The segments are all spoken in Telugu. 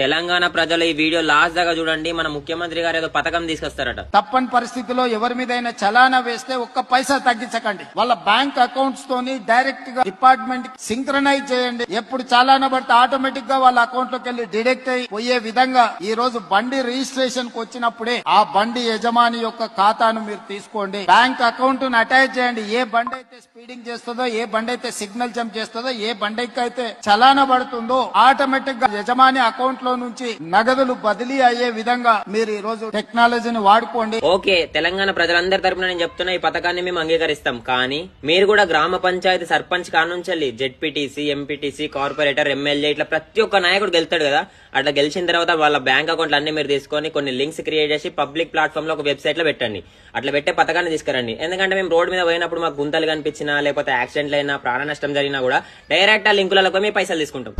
తెలంగాణ ప్రజలు ఈ వీడియో లాస్ట్ దాకా చూడండి. మన ముఖ్యమంత్రి గారు ఏదో పథకం తీసుకొస్తారట. తప్పని పరిస్థితిలో ఎవరి మీదైనా చలానా వేస్తే ఒక్క పైసా తగ్గించకండి. వాళ్ళ బ్యాంక్ అకౌంట్స్ తోని డైరెక్ట్ గా డిపార్ట్మెంట్ సింక్రనైజ్ చేయండి. ఎప్పుడు చలానా పడితే ఆటోమేటిక్ గా వాళ్ళ అకౌంట్ లోకి వెళ్లి డిడక్ట్ అయి పోయే విధంగా ఈ రోజు బండి రిజిస్ట్రేషన్ కు వచ్చినప్పుడే ఆ బండి యజమాని యొక్క ఖాతాను మీరు తీసుకోండి. బ్యాంక్ అకౌంట్ ను అటాచ్ చేయండి. ఏ బండి అయితే స్పీడింగ్ చేస్తుందో, ఏ బండి అయితే సిగ్నల్ జంప్ చేస్తుందో, ఏ బండికి అయితే చలానా పడుతుందో ఆటోమేటిక్ గా యజమాని అకౌంట్ లో నుంచి నగదులు బదిలీ అయ్యే విధంగా మీరు ఈ రోజు టెక్నాలజీని వాడుకోండి. ఓకే, తెలంగాణ ప్రజలందరి తరపున నేను చెప్తున్నా, ఈ పథకాన్ని మేము అంగీకరిస్తాం. కానీ మీరు కూడా గ్రామ పంచాయతీ సర్పంచ్ కానుంచి జెడ్పీటీసీ, ఎంపీటీసీ, కార్పొరేటర్, ఎమ్మెల్యే ఇట్లా ప్రతి ఒక్క నాయకుడు గెలుస్తాడు కదా. అట్లా గెలిచిన తర్వాత వాళ్ళ బ్యాంక్ అకౌంట్లు అన్ని మీరు తీసుకొని కొన్ని లింక్స్ క్రియేట్ చేసి పబ్లిక్ ప్లాట్ఫామ్ లో ఒక వెబ్సైట్ లో పెట్టండి. అట్లా పెట్టే పథకాన్ని తీసుకురండి. ఎందుకంటే మేము రోడ్ మీద పోయినప్పుడు మాకు గుంతలు కనిపించినా, లేకపోతే యాక్సిడెంట్లు అయినా, ప్రాణ నష్టం జరిగినా కూడా డైరెక్ట్ ఆ లింకులలో పోయి మేము పైసలు తీసుకుంటాం.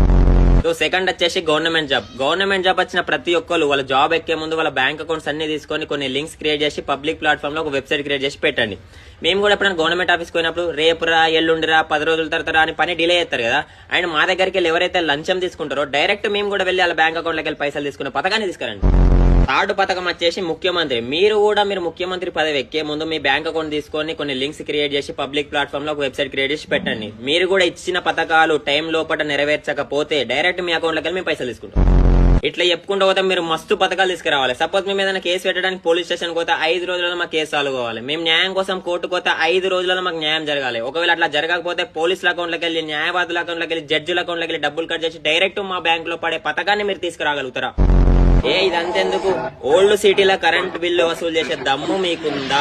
సో సెకండ్ వచ్చేసి గవర్నమెంట్ జాబ్ వచ్చిన ప్రతి ఒక్కరు వాళ్ళ జాబ్ ఎక్కే ముందు వాళ్ళ బ్యాంక్ అకౌంట్స్ అన్ని తీసుకొని కొన్ని లింక్స్ క్రియేట్ చేసి పబ్లిక్ ప్లాట్ఫామ్ లో ఒక వెబ్సైట్ క్రియేట్ చేసి పెట్టండి. మేము కూడా ఎప్పుడైనా గవర్నమెంట్ ఆఫీస్కి పోయినప్పుడు రేపురా, ఎల్లుండిరా, 10 రోజుల తర్వాత అని పని డిలే చేస్తారు కదా. అండ్ మా దగ్గరికి వెళ్ళి ఎవరైతే లంచం తీసుకుంటారో డైరెక్ట్ మేము కూడా వెళ్ళి వాళ్ళ బ్యాంక్ అకౌంట్ లోకి వెళ్ళి పైసలు తీసుకునే పథకాన్ని తీసుకురండి. థర్డ్ పథకం వచ్చేసి ముఖ్యమంత్రి. మీరు ముఖ్యమంత్రి పదవి ఎక్కే ముందు మీ బ్యాంక్ అకౌంట్ తీసుకొని కొన్ని లింక్స్ క్రియేట్ చేసి పబ్లిక్ ప్లాట్ఫామ్ లో ఒక వెబ్సైట్ క్రియేట్ చేసి పెట్టండి. మీరు కూడా ఇచ్చిన పథకాలు టైం లోపల నెరవేర్చకపోతే డైరెక్ట్ మీ అకౌంట్ లోకి వెళ్ళి మేము పైసలు తీసుకుంటాం. ఇట్లా చెప్పుకుంటూ పోతే మీరు మస్తు పథకాలు తీసుకురావాలి. సపోజ్ మేము ఏదైనా కేసు పెట్టడానికి పోలీస్ స్టేషన్ పోతే 5 రోజులలో మాకు కేసు సాల్వ్ కావాలి. మేము న్యాయం కోసం కోర్టు పోతే 5 రోజులలో మాకు న్యాయం జరగాలి. ఒకవేళ అట్లా జరగకపోతే పోలీసుల అకౌంట్ లోకి వెళ్ళి, న్యాయవాదుల అకౌంట్ లోకి వెళ్ళి, జడ్జిల అకౌంట్ లోకి వెళ్ళి డబ్బులు కట్ చేసి డైరెక్ట్ మా బ్యాంక్ లో పడే పథకాన్ని మీరు తీసుకురాగలుగుతారా? ఇదంతెందుకు, ఓల్డ్ సిటీలో కరెంట్ బిల్లు వసూలు చేసే దమ్ము మీకుందా?